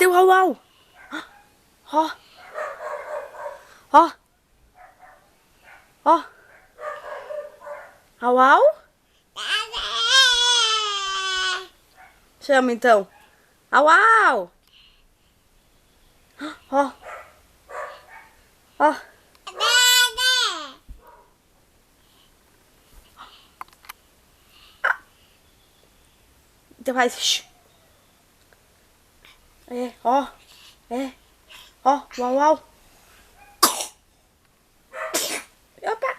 Cadê o Uau? Ó. Ó. Ó. Uau? Chama então. Uau! Ó. Ó. Então faz. É, ó. É. Ó, uau. Opa!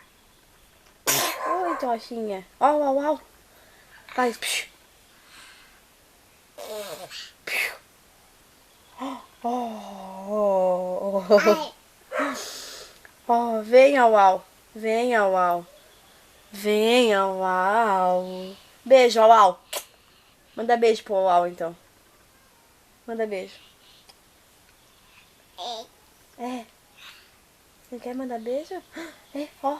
Oi, Toshinha. Ó, uau. Faz. Oh. Oh, venha, uau. Venha, uau. Venha, uau. Beijo, uau. Manda beijo pro uau, então. Manda beijo. É. Você quer mandar beijo? É, ó.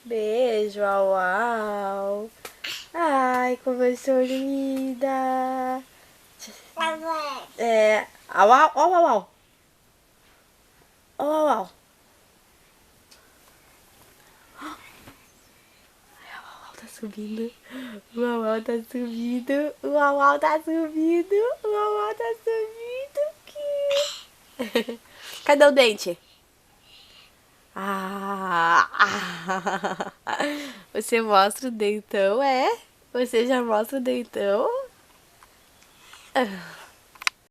Beijo, uau. Ai, conversou linda. É. Uau, ó, uau. Ó, uau. Tá subindo, o Uau tá subindo, o Uau tá subindo, o Uau tá subindo. Que... Cadê o dente? Você mostra o dentão, é? Você já mostra o dentão?